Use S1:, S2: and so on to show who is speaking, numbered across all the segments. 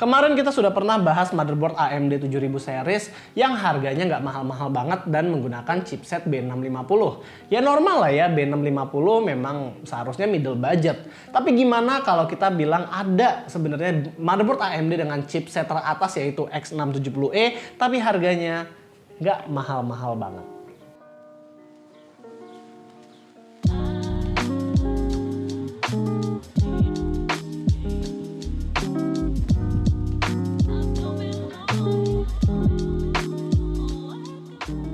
S1: Kemarin kita sudah pernah bahas motherboard AMD 7000 series yang harganya nggak mahal-mahal banget dan menggunakan chipset B650. Ya normal lah ya, B650 memang seharusnya middle budget. Tapi gimana kalau kita bilang ada sebenarnya motherboard AMD dengan chipset teratas yaitu X670E tapi harganya nggak mahal-mahal banget.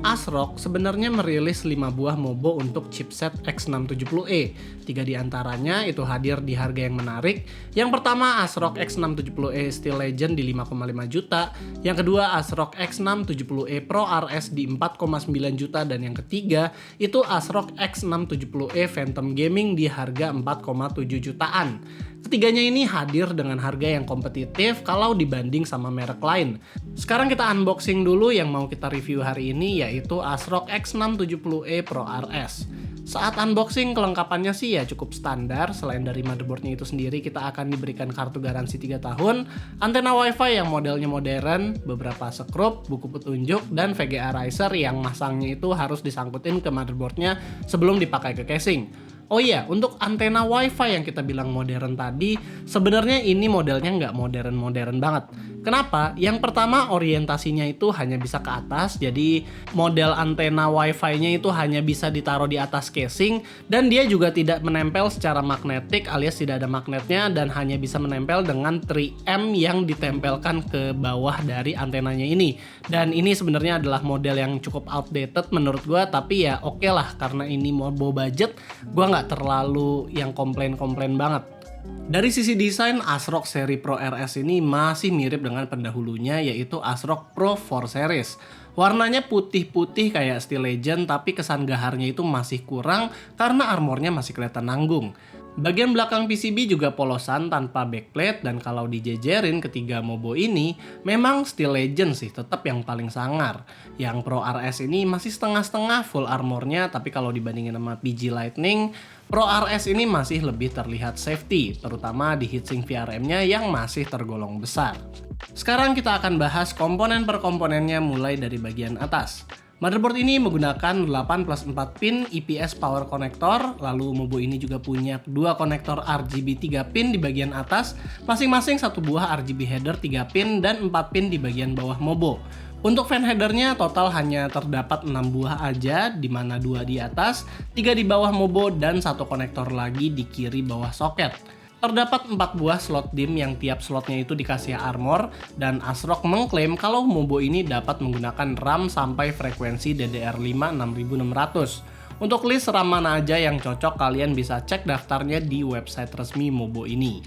S1: ASRock sebenarnya merilis 5 buah mobo untuk chipset X670E. 3 diantaranya itu hadir di harga yang menarik. Yang pertama ASRock X670E Steel Legend di 5,5 juta. Yang kedua ASRock X670E Pro RS di 4,9 juta. Dan yang ketiga itu ASRock X670E Phantom Gaming di harga 4,7 jutaan. Ketiganya ini hadir dengan harga yang kompetitif kalau dibanding sama merek lain. Sekarang kita unboxing dulu yang mau kita review hari ini yaitu ASRock X670E Pro RS. Saat unboxing kelengkapannya sih ya cukup standar. Selain dari motherboardnya itu sendiri, kita akan diberikan kartu garansi 3 tahun, antena wifi yang modelnya modern, beberapa skrup, buku petunjuk, dan VGA riser yang masangnya itu harus disangkutin ke motherboardnya sebelum dipakai ke casing. Oh iya, untuk antena wifi yang kita bilang modern tadi, sebenarnya ini modelnya nggak modern-modern banget. Kenapa? Yang pertama orientasinya itu hanya bisa ke atas, jadi model antena wifi-nya itu hanya bisa ditaruh di atas casing, dan dia juga tidak menempel secara magnetik alias tidak ada magnetnya, dan hanya bisa menempel dengan 3M yang ditempelkan ke bawah dari antenanya ini. Dan ini sebenarnya adalah model yang cukup outdated menurut gue, tapi ya oke lah, karena ini mobo budget, gue nggak terlalu yang komplain-komplain banget. Dari sisi desain, ASRock seri Pro RS ini masih mirip dengan pendahulunya yaitu ASRock Pro 4 series. Warnanya putih-putih kayak Steel Legend tapi kesan gaharnya itu masih kurang karena armornya masih kelihatan nanggung. Bagian belakang PCB juga polosan tanpa backplate dan kalau dijejerin ketiga mobo ini memang Steel Legend sih tetap yang paling sangar. Yang Pro RS ini masih setengah-setengah full armornya tapi kalau dibandingin sama PG Lightning, Pro RS ini masih lebih terlihat safety, terutama di heatsink VRM-nya yang masih tergolong besar. Sekarang kita akan bahas komponen per komponennya mulai dari bagian atas. Motherboard ini menggunakan 8+4 pin IPS power connector, lalu mobo ini juga punya 2 konektor RGB 3 pin di bagian atas, masing-masing 1 buah RGB header 3 pin dan 4 pin di bagian bawah mobo. Untuk fan headernya total hanya terdapat 6 buah aja, di mana 2 di atas, 3 di bawah mobo, dan 1 konektor lagi di kiri bawah soket. Terdapat 4 buah slot DIMM yang tiap slotnya itu dikasih armor, dan ASRock mengklaim kalau mobo ini dapat menggunakan RAM sampai frekuensi DDR5 6600. Untuk list RAM mana aja yang cocok, kalian bisa cek daftarnya di website resmi mobo ini.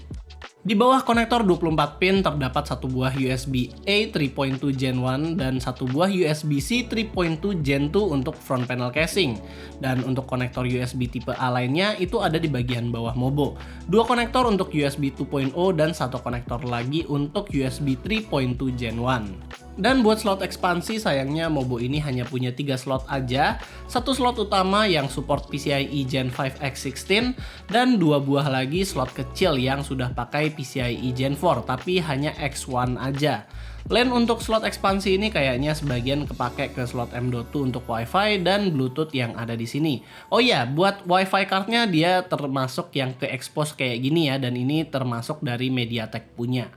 S1: Di bawah konektor 24 pin terdapat 1 buah USB-A 3.2 Gen 1 dan 1 buah USB-C 3.2 Gen 2 untuk front panel casing. Dan untuk konektor USB tipe A lainnya itu ada di bagian bawah mobo. 2 konektor untuk USB 2.0 dan 1 konektor lagi untuk USB 3.2 Gen 1. Dan buat slot ekspansi sayangnya mobo ini hanya punya 3 slot aja. 1 slot utama yang support PCIe Gen 5 X16 dan 2 buah lagi slot kecil yang sudah pakai PCIe Gen 4 tapi hanya X1 aja. LAN untuk slot ekspansi ini kayaknya sebagian kepake ke slot M.2 untuk WiFi dan Bluetooth yang ada di sini. Oh iya, buat WiFi cardnya dia termasuk yang ke expose kayak gini ya, dan ini termasuk dari MediaTek punya.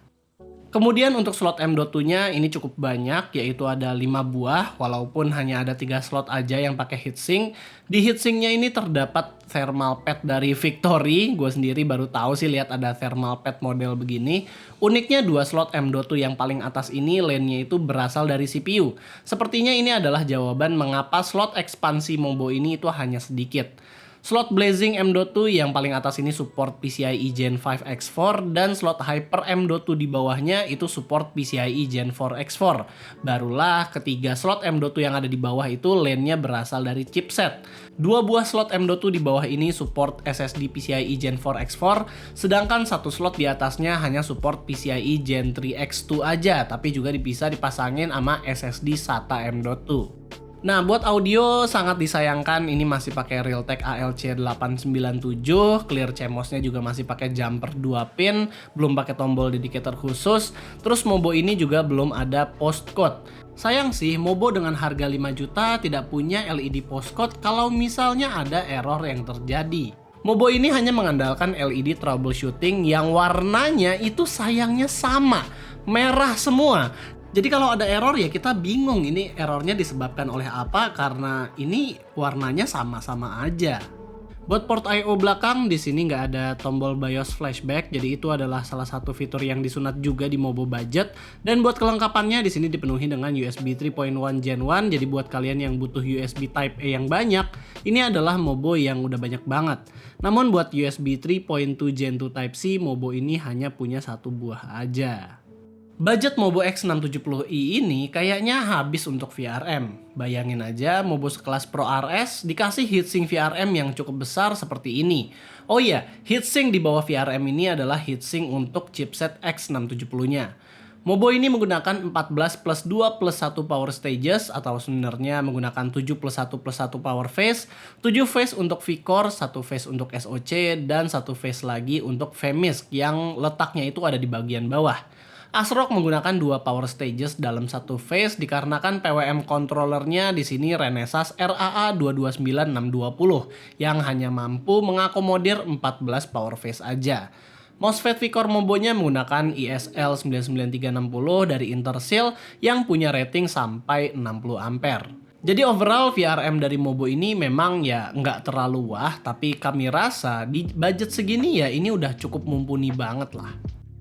S1: Kemudian untuk slot M.2-nya ini cukup banyak, yaitu ada 5 buah, walaupun hanya ada 3 slot aja yang pakai heatsink. Di heatsinknya ini terdapat thermal pad dari Victory, gue sendiri baru tahu sih lihat ada thermal pad model begini. Uniknya 2 slot M.2 yang paling atas ini LAN-nya itu berasal dari CPU. Sepertinya ini adalah jawaban mengapa slot ekspansi mobo ini itu hanya sedikit. Slot Blazing M.2 yang paling atas ini support PCIe Gen 5 X4 dan slot Hyper M.2 di bawahnya itu support PCIe Gen 4 X4. Barulah ketiga slot M.2 yang ada di bawah itu LAN-nya berasal dari chipset. 2 buah slot M.2 di bawah ini support SSD PCIe Gen 4 X4, sedangkan 1 slot di atasnya hanya support PCIe Gen 3 X2 aja, tapi juga bisa dipasangin sama SSD SATA M.2. Nah, buat audio sangat disayangkan ini masih pakai Realtek ALC897, clear CMOS-nya juga masih pakai jumper 2 pin, belum pakai tombol dedicator khusus. Terus Mobo ini juga belum ada postcode. Sayang sih, Mobo dengan harga 5 juta tidak punya LED postcode kalau misalnya ada error yang terjadi. Mobo ini hanya mengandalkan LED troubleshooting yang warnanya itu sayangnya sama, merah semua. Jadi kalau ada error ya kita bingung ini errornya disebabkan oleh apa karena ini warnanya sama-sama aja. Buat port I/O belakang di sini nggak ada tombol BIOS flashback, jadi itu adalah salah satu fitur yang disunat juga di Mobo budget. Dan buat kelengkapannya di sini dipenuhi dengan USB 3.1 Gen 1. Jadi buat kalian yang butuh USB Type A yang banyak, ini adalah Mobo yang udah banyak banget. Namun buat USB 3.2 Gen 2 Type C, Mobo ini hanya punya satu buah aja. Budget Mobo X670i ini kayaknya habis untuk VRM. Bayangin aja Mobo sekelas Pro RS dikasih heatsink VRM yang cukup besar seperti ini. Oh iya, heatsink di bawah VRM ini adalah heatsink untuk chipset X670-nya. Mobo ini menggunakan 14 plus 2 plus 1 power stages atau sebenarnya menggunakan 7 plus 1 plus 1 power phase, 7 phase untuk V-Core, 1 phase untuk SoC, dan 1 phase lagi untuk VMISC yang letaknya itu ada di bagian bawah. ASRock menggunakan 2 power stages dalam satu phase dikarenakan PWM controllernya di sini Renesas RAA229620 yang hanya mampu mengakomodir 14 power phase aja. MOSFET V-Core Mobonya menggunakan ISL99360 dari Intersil yang punya rating sampai 60 ampere. Jadi overall VRM dari Mobo ini memang ya nggak terlalu wah, tapi kami rasa di budget segini ya ini udah cukup mumpuni banget lah.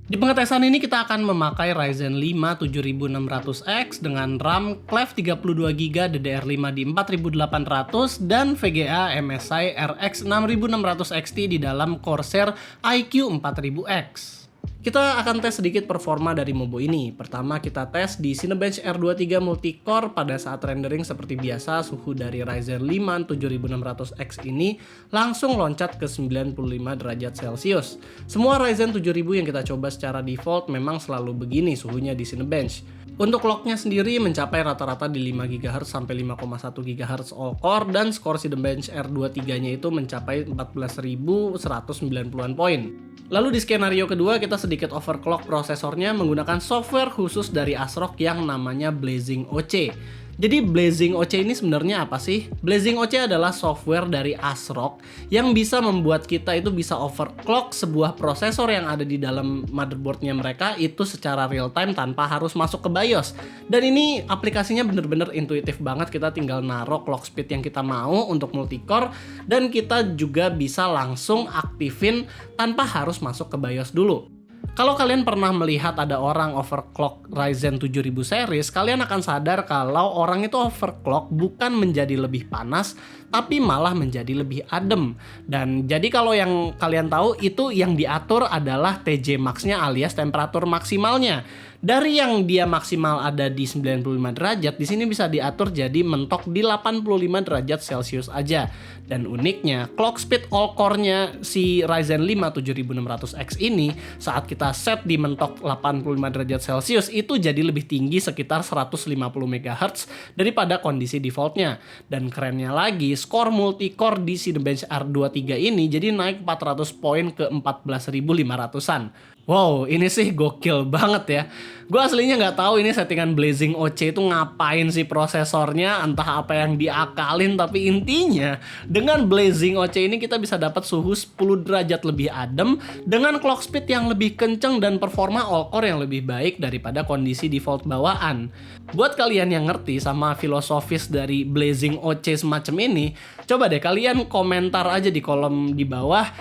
S1: Di pengetesan ini kita akan memakai Ryzen 5 7600X dengan RAM Cleve 32GB DDR5 di 4800 dan VGA MSI RX 6600 XT di dalam Corsair iQ 4000X. Kita akan tes sedikit performa dari Mobo ini. Pertama kita tes di Cinebench R23 Multicore pada saat rendering seperti biasa suhu dari Ryzen 5 7600X ini langsung loncat ke 95 derajat Celcius. Semua Ryzen 7000 yang kita coba secara default memang selalu begini suhunya di Cinebench. Untuk clocknya sendiri mencapai rata-rata di 5 GHz sampai 5,1 GHz all core dan skor Cinebench R23-nya itu mencapai 14.190-an poin. Lalu di skenario kedua kita sedikit overclock prosesornya menggunakan software khusus dari ASRock yang namanya Blazing OC. Jadi Blazing OC ini sebenarnya apa sih? Blazing OC adalah software dari ASRock yang bisa membuat kita itu bisa overclock sebuah prosesor yang ada di dalam motherboardnya mereka itu secara real time tanpa harus masuk ke BIOS. Dan ini aplikasinya bener-bener intuitif banget, kita tinggal naruh clock speed yang kita mau untuk multicore dan kita juga bisa langsung aktifin tanpa harus masuk ke BIOS dulu. Kalau kalian pernah melihat ada orang overclock Ryzen 7000 series, kalian akan sadar kalau orang itu overclock bukan menjadi lebih panas, tapi malah menjadi lebih adem. Dan jadi kalau yang kalian tahu itu yang diatur adalah TJ max-nya alias temperatur maksimalnya. Dari yang dia maksimal ada di 95 derajat, di sini bisa diatur jadi mentok di 85 derajat Celcius aja. Dan uniknya, clock speed all core-nya si Ryzen 5 7600X ini saat kita set di mentok 85 derajat Celcius itu jadi lebih tinggi sekitar 150 MHz daripada kondisi defaultnya. Dan kerennya lagi, skor multicore di Cinebench R23 ini jadi naik 400 poin ke 14.500-an. Wow, ini sih gokil banget ya. Gue aslinya nggak tahu ini settingan Blazing OC itu ngapain sih prosesornya, entah apa yang diakalin, tapi intinya dengan Blazing OC ini kita bisa dapat suhu 10 derajat lebih adem dengan clock speed yang lebih kenceng dan performa all core yang lebih baik daripada kondisi default bawaan. Buat kalian yang ngerti sama filosofis dari Blazing OC semacam ini, coba deh kalian komentar aja di kolom di bawah,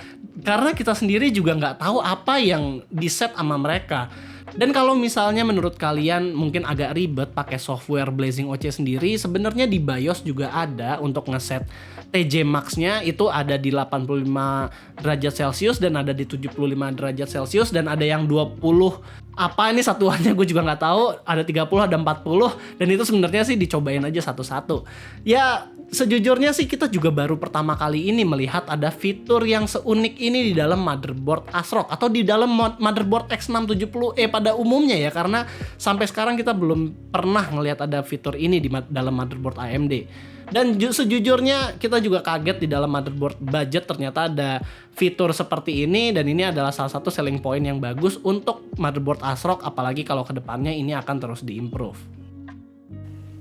S1: karena kita sendiri juga nggak tahu apa yang di-set sama mereka. Dan kalau misalnya menurut kalian mungkin agak ribet pakai software Blazing OC sendiri, sebenarnya di BIOS juga ada untuk ngeset TJ max-nya itu ada di 85 derajat Celcius dan ada di 75 derajat Celcius dan ada yang 20 Apa ini satuannya gue juga nggak tahu, ada 30 ada 40, dan itu sebenarnya sih dicobain aja satu-satu. Ya sejujurnya sih kita juga baru pertama kali ini melihat ada fitur yang seunik ini di dalam motherboard ASRock atau di dalam motherboard X670E pada umumnya ya, karena sampai sekarang kita belum pernah ngelihat ada fitur ini di dalam motherboard AMD. Dan sejujurnya kita juga kaget di dalam motherboard budget ternyata ada fitur seperti ini, dan ini adalah salah satu selling point yang bagus untuk motherboard ASRock, apalagi kalau kedepannya ini akan terus diimprove.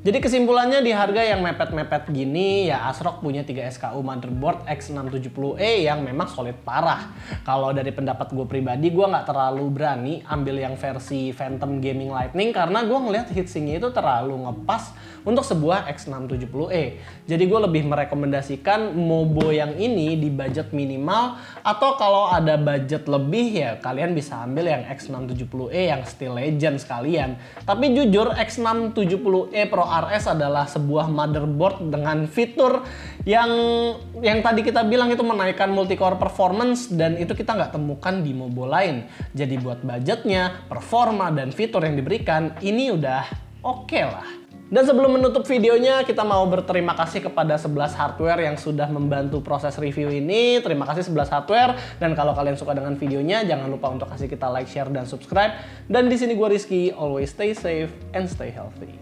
S1: Jadi kesimpulannya di harga yang mepet-mepet gini ya ASRock punya 3 SKU motherboard X670E yang memang solid parah. Kalau dari pendapat gue pribadi, gue nggak terlalu berani ambil yang versi Phantom Gaming Lightning karena gue ngelihat heatsinknya itu terlalu ngepas untuk sebuah X670E. Jadi gue lebih merekomendasikan Mobo yang ini di budget minimal, atau kalau ada budget lebih ya kalian bisa ambil yang X670E yang Steel Legend sekalian. Tapi jujur X670E Pro RS adalah sebuah motherboard dengan fitur yang tadi kita bilang itu menaikkan multi-core performance, dan itu kita nggak temukan di Mobo lain. Jadi buat budgetnya, performa, dan fitur yang diberikan, ini udah oke lah. Dan sebelum menutup videonya, kita mau berterima kasih kepada 11 Hardware yang sudah membantu proses review ini. Terima kasih 11 Hardware. Dan kalau kalian suka dengan videonya, jangan lupa untuk kasih kita like, share, dan subscribe. Dan di sini gue Rizky, always stay safe and stay healthy.